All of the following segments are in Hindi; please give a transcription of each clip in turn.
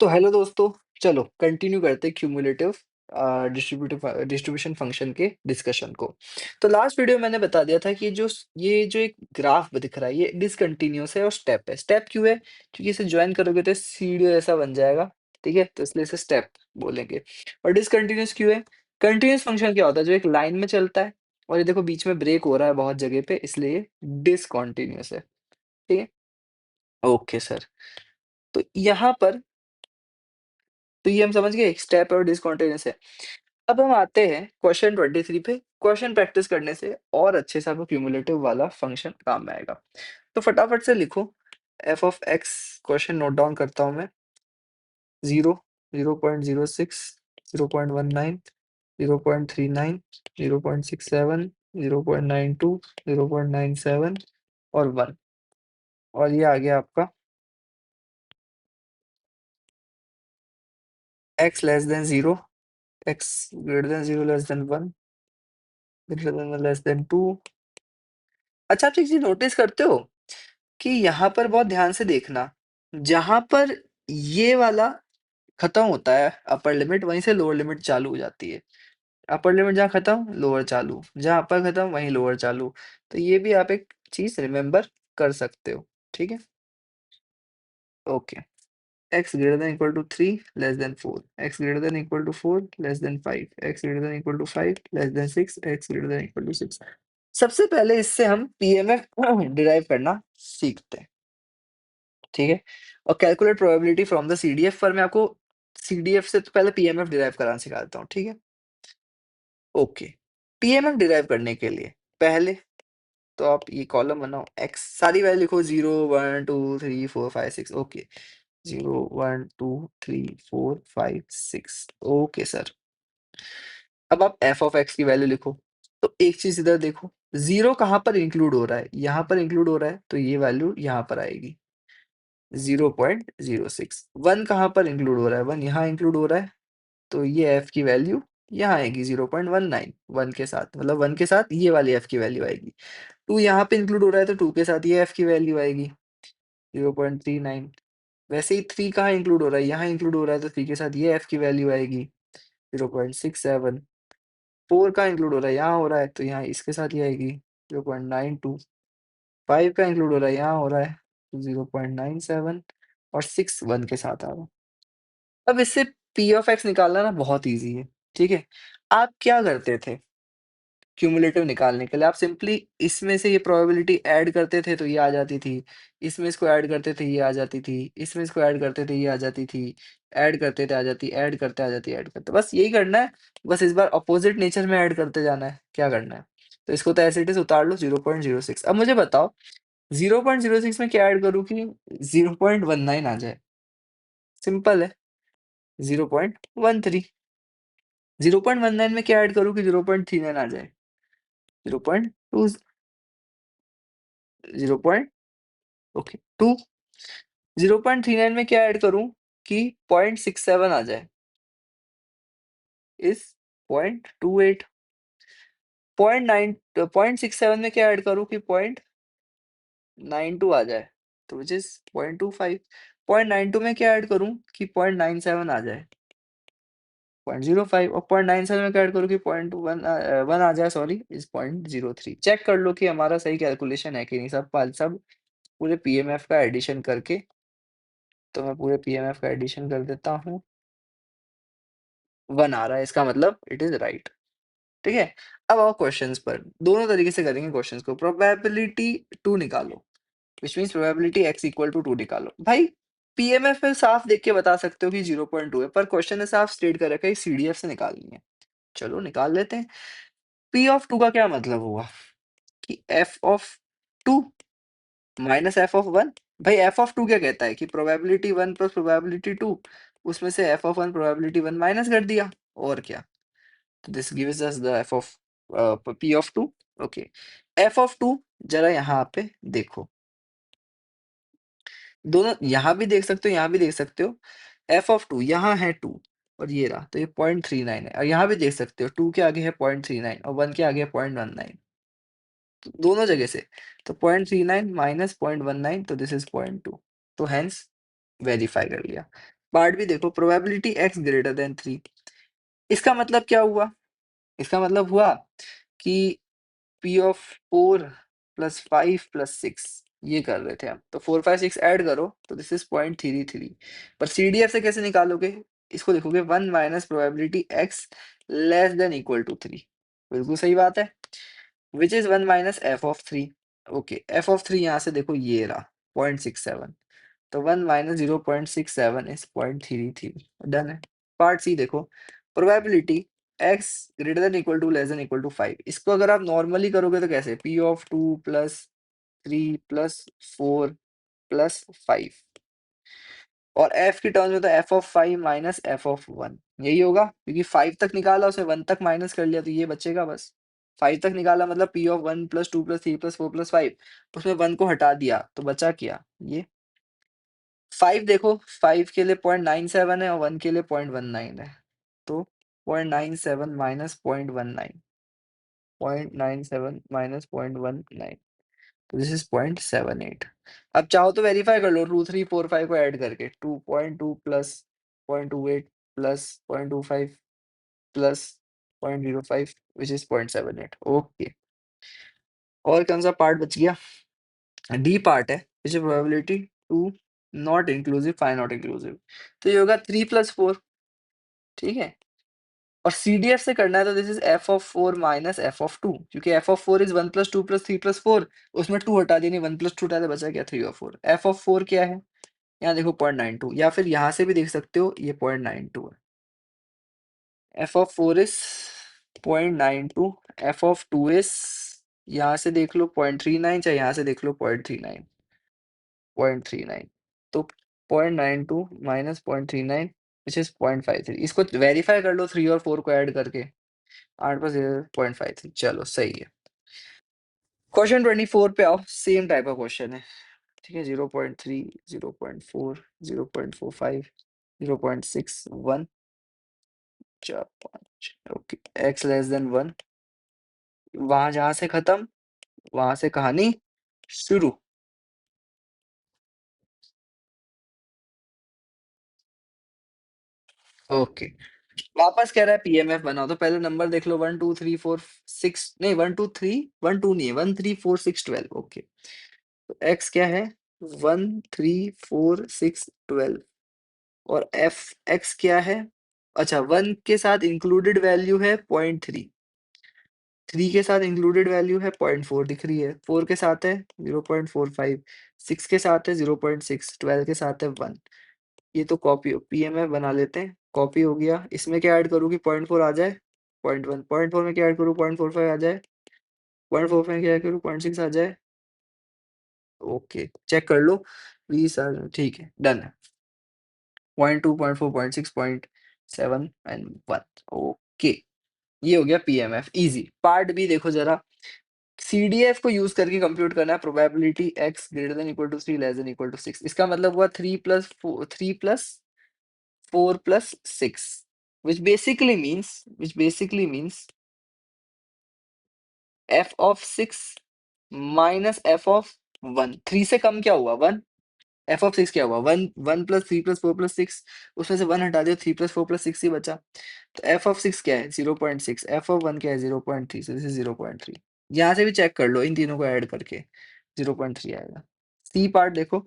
तो हेलो दोस्तों, चलो कंटिन्यू करते हैं क्यूमुलेटिव डिस्ट्रीब्यूशन फंक्शन के डिस्कशन को। तो लास्ट वीडियो में मैंने बता दिया था कि ये जो एक ग्राफ दिख रहा है ये डिसकंटिन्यूअस है और स्टेप है। स्टेप क्यों है? क्योंकि इसे ज्वाइन करोगे तो सीढ़ी ऐसा बन जाएगा, ठीक है? तो इसलिए इसे स्टेप बोलेंगे। और डिसकंटिन्यूअस क्यों है? कंटिन्यूअस फंक्शन क्या होता है? जो एक लाइन में चलता है और ये देखो बीच में ब्रेक हो रहा है बहुत जगह पे, इसलिए ये डिसकंटिन्यूअस है, ठीक है? Okay sir. तो यहाँ पर तो ये हम समझ गए स्टेप और डिसकंटीन्यूअस है। अब हम आते हैं क्वेश्चन 23 पे। क्वेश्चन प्रैक्टिस करने से और अच्छे से आपको क्यूमुलेटिव वाला फंक्शन काम में आएगा। तो फटाफट से लिखो F of x. Question note down करता हूँ मैं। 0, 0.06, 0.19, 0.39, 0.67, 0.92, 0.97 और 1। और ये आ गया आपका x less then 0, x greater then 0 less than 1, greater than less than 2। अच्छा, आप एक चीज़ नोटिस करते हो कि यहाँ पर बहुत ध्यान से देखना, जहाँ पर ये वाला खत्म होता है अपर लिमिट, वहीं से लोअर लिमिट चालू हो जाती है। अपर लिमिट जहाँ खत्म, लोअर चालू, जहाँ अपर खत्म वहीं लोअर चालू। तो ये भी आप एक चीज़ रिमेम्बर कर सकते हो, ठीक है? Okay. x greater than equal to 3 less than 4, x greater than equal to 4 less than 5, x greater than equal to 5 less than 6, x greater than equal to 6। सबसे पहले इससे हम पीएमएफ डिराइव करना सीखते हैं, ठीक है? और calculate probability from the CDF, पर मैं आपको सीडीएफ से तो पहले पीएमएफ डिराइव कराना सिखा देता हूँ, ठीक है? ओके। पीएमएफ डिराइव करने के लिए पहले तो आप ये कॉलम बनाओ, x सारी वैल्यू लिखो, 0 1 2 3 4 5 6। ओके, 0 1 2 3 4 5 6। Okay sir. अब आप एफ ऑफ एक्स की वैल्यू लिखो। तो एक चीज इधर देखो, 0 कहाँ पर इंक्लूड हो रहा है? यहाँ पर इंक्लूड हो रहा है, तो ये वैल्यू यहाँ पर आएगी 0.06। 1 कहाँ पर इंक्लूड हो रहा है? 1 यहाँ इंक्लूड हो रहा है, तो ये एफ की वैल्यू यहाँ आएगी 0.19। 1 के साथ, मतलब 1 के साथ ये वाली एफ की वैल्यू आएगी। 2 यहाँ पे इंक्लूड हो रहा है, तो 2 के साथ ये एफ की वैल्यू आएगी 0.39। वैसे ही 3 कहाँ इंक्लूड हो रहा है? यहाँ इंक्लूड हो रहा है, तो 3 के साथ ये एफ की वैल्यू आएगी 0.67। 4 कहाँ इंक्लूड हो रहा है? यहाँ हो रहा है, तो यहाँ इसके साथ ये आएगी 0.92। 5 का इंक्लूड हो रहा है, यहाँ हो रहा है, तो 0.97। और 6 1 के साथ आ रहा है। अब इससे पी ऑफ एक्स निकालना ना बहुत ईज़ी है, ठीक है? आप क्या करते थे क्यूमुलेटिव निकालने के लिए? आप सिंपली इसमें से ये प्रोबेबिलिटी ऐड करते थे, तो ये आ जाती थी। इसमें इसको ऐड करते थे, ये आ जाती थी। इसमें इसको ऐड करते थे, ये आ जाती थी। ऐड करते थे, आ जाती, ऐड करते आ जाती, ऐड करते। बस यही करना है। बस इस बार अपोज़िट नेचर में ऐड करते जाना है। क्या करना है? तो इसको तो एज़ इट इज़ उतार लो 0.06। अब मुझे बताओ 0.06 में क्या ऐड करूँ कि 0.19 आ जाए? सिंपल है, 0.13। 0.19 में क्या ऐड करूँ कि 0.39 आ जाए? 0.2 0 पॉइंट ओके 2। 0.39 में क्या ऐड करूँ कि 0.67 आ जाए? इज़ 0.28। 0.67 में क्या ऐड करूँ कि 0.92 आ जाए? तो व्हिच इज़ 0.25। 0.92 में क्या ऐड करूँ कि 0.97 आ जाए? 0.05। और 0.97 में क्या ऐड करूँ कि 1 आ जाए, सॉरी, इज़ 0.03। चेक कर लो कि हमारा सही कैलकुलेशन है कि नहीं। सब पूरे पीएमएफ का एडिशन करके, तो मैं पूरे पीएमएफ का एडिशन कर देता हूँ। 1 आ रहा है, इसका मतलब इट इज़ राइट, ठीक है? अब आओ क्वेश्चंस पर। दोनों तरीके से करेंगे क्वेश्चंस को। प्रोबेबिलिटी 2 निकालो, which means probability x equal to 2 निकालो। भाई पीएमएफ में साफ देख के बता सकते हो कि 0.2 है, पर क्वेश्चन ने साफ स्टेट कर रखा है सीडीएफ से निकालनी है। चलो निकाल लेते हैं। पी ऑफ 2 का क्या मतलब हुआ कि F of 2 minus F of 1। भाई एफ ऑफ 2 क्या कहता है कि प्रोबेबिलिटी 1 प्लस प्रोबेबिलिटी 2, उसमें से एफ ऑफ 1 प्रोबेबिलिटी 1 माइनस कर दिया, और क्या? तो this gives us the F of P of 2। Okay, F of 2 जरा यहाँ पे देखो, दोनों यहाँ भी देख सकते हो, यहाँ भी देख सकते हो। एफ ऑफ 2 यहाँ है 2 और ये रहा, तो ये 0.39 है। और यहाँ भी देख सकते हो 2 के आगे है 0.39 और 1 के आगे है 0.19, तो दोनों जगह से। तो 0.39 माइनस 0.19, तो दिस इज 0.2। तो हेंस वेरीफाई कर लिया। पार्ट भी देखो, प्रोबेबिलिटी x ग्रेटर देन 3। इसका मतलब क्या हुआ? इसका मतलब हुआ कि p ऑफ 4 प्लस 5 प्लस 6 ये कर रहे थे हम, तो 4 5 6 ऐड करो तो दिस इज 0.33। पर CDF से कैसे निकालोगे? इसको देखोगे 1 minus probability x less than equal to 3। बिल्कुल सही बात है, which is 1 minus F of 3। Okay, F of 3 यहाँ से देखो ये रहा 0.67, तो 1 माइनस 0.67 इज 0.33। डन है। पार्ट सी देखो, probability x greater than equal to less than equal to 5। इसको अगर आप नॉर्मली करोगे तो कैसे, p of 2 plus 3 plus 4 plus 5, और f की टर्म्स में तो f of 5 minus f of 1 यही होगा, क्योंकि 5 तक निकाला उसे 1 तक माइनस कर लिया तो ये बचेगा बस। 5 तक निकाला मतलब p of 1 plus 2 plus 3 plus 4 plus 5, उसमें 1 को हटा दिया तो बचा क्या, ये 5 देखो, 5 के लिए 0.97 है और 1 के लिए 0.19 है, तो 0.97 माइनस 0.19, 0.97 माइनस 0.19, तो दिस इज 0.78। अब चाहो तो वेरीफाई कर लो 2 3 4 5 को ऐड करके, 2.2 plus 0.28 plus 0.25 plus 0.05 which is 0.78। Okay, और कौन सा पार्ट बच गया? डी पार्ट है, which is probability 2 not inclusive 5 not inclusive, तो ये होगा 3 प्लस 4। ठीक है, और CDF से करना है तो this is f of 4 minus f of 2, क्योंकि f of 4 is 1 plus 2 plus 3 plus 4, उसमें 2 हटा दिया, नहीं 1 प्लस 2 हटा दिया, बचा क्या 3 और 4। f ऑफ 4 क्या है? यहाँ देखो 0.92, या फिर यहाँ से भी देख सकते हो ये 0.92 है। f of 4 is 0.92, f of 2 is, यहाँ से देख लो 0.39, चाहे यहाँ से देख लो 0.39, 0.39, तो 0.92 माइनस 0.39 विच इज 0.53। इसको वेरीफाई कर लो 3 और 4 को ऐड करके, 8 पर 0.53, चलो सही है। क्वेश्चन 24 पे आओ, सेम टाइप का क्वेश्चन है। ठीक है, 0.3 0.4 0.45 0.61 4 5, ओके, x लेस देन 1। वहां जहां से खत्म वहां से कहानी शुरू। ओके, वापस कह रहा है पीएमएफ बनाओ, तो पहले नंबर देख लो 1 2 3 4 6, नहीं 1 2 3 1 2 नहीं है, 1 3 4 6 12। ओके, तो x क्या है, 1 3 4 6 12, और एफ एक्स क्या है? अच्छा, 1 के साथ इंक्लूडेड वैल्यू है 0.3, 3 के साथ इंक्लूडेड वैल्यू है 0.4 दिख रही है, 4 के साथ है 0.45, 6 के साथ है 0.6, 12 के साथ है 1। ये तो कॉपी पीएमएफ बना लेते हैं, कॉपी हो गया। इसमें क्या ऐड करूँ कि 0.4 आ जाए, 0.1, 0.4 में क्या ऐड करूँ 0.45 आ जाए, 0.4 में क्या ऐड करूँ 0.6 आ जाए। ओके, चेक कर लो प्लीज, ठीक है, डन है। 0.2 0.4 0.6 0.7 एंड 1। ओके, ये हो गया पीएमएफ, इजी। पार्ट बी देखो जरा, सीडीएफ को यूज करके कंप्यूट करना है probability x greater than equal to 3 less than equal to 6। इसका मतलब हुआ 3 plus 6, which basically means f of 6 minus f of 1। 3 से कम क्या हुआ 1, f of 6 क्या हुआ 1, 1 प्लस 3 प्लस 4 प्लस 6, उसमें से 1 हटा दिया, 3 प्लस 4 प्लस 6 ही बचा, तो f of 6 क्या है 0.6, f of 1 क्या है 0.3, so this is 0.3। यहाँ से भी चेक कर लो इन तीनों को ऐड करके 0.3 आएगा। सी पार्ट देखो,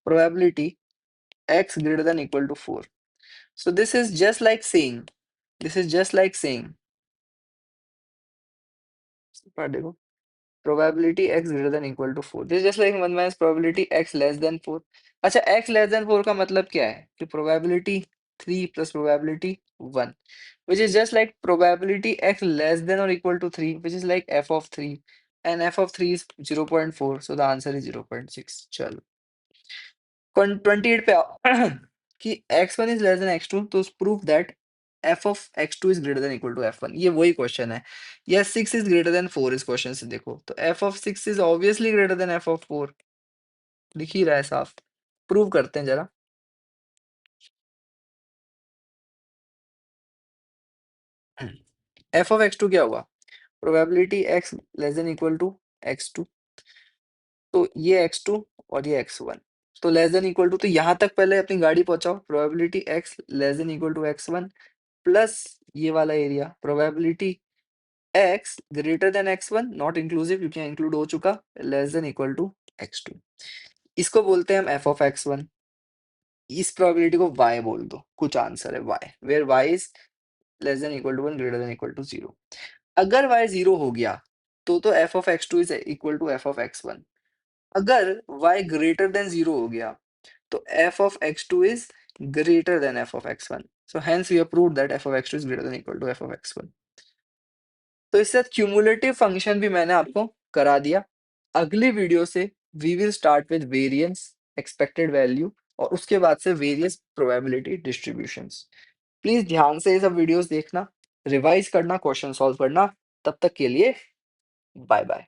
probability x greater than equal to 4, so this is just like saying part देखो, probability x greater than equal to 4, this just like 1 minus probability x less than 4। अच्छा, x लेस देन 4 का मतलब क्या है कि probability 3 plus probability 1, which is just like probability x less than or equal to 3, which is like f of 3, and f of 3 is 0.4, so the answer is 0.6। चलो 28 पे आओ कि x1 is less than x2, तो prove that f of x2 is greater than equal to f1। ये वही क्वेश्चन है, या 6 is greater than 4 इस क्वेश्चन से देखो, तो f of 6 is obviously greater than f of 4, दिख ही रहा है साफ। प्रूव करते हैं जरा। f of x2 क्या हुआ, probability x less than equal to x2, तो ये x2 और ये x1, तो लेस देन इक्वल टू, तो यहाँ तक पहले अपनी गाड़ी पहुंचाओ, probability x less than equal to x1 plus ये वाला एरिया, probability x greater than x1 not inclusive क्योंकि यहाँ इंक्लूड हो चुका, less than equal to x2। इसको बोलते हैं हम f ऑफ x1। इस प्रोबेबिलिटी को y बोल दो, कुछ आंसर है y, where y is less than equal to 1 greater than equal to 0। अगर y 0 हो गया तो f of x2 is equal to f of x1। अगर y ग्रेटर देन 0 हो गया तो f of x2 is greater than f of x1. So hence we have proved that f of x2 is greater than equal to f of x1. तो इससे साथ क्यूमुलेटिव फंक्शन भी मैंने आपको करा दिया। अगली वीडियो से we will start with variance, expected value और उसके बाद से वेरियस प्रोबेबिलिटी डिस्ट्रीब्यूशंस। प्लीज ध्यान से ये सब वीडियोस देखना, रिवाइज करना, क्वेश्चन सॉल्व करना। तब तक के लिए बाय बाय।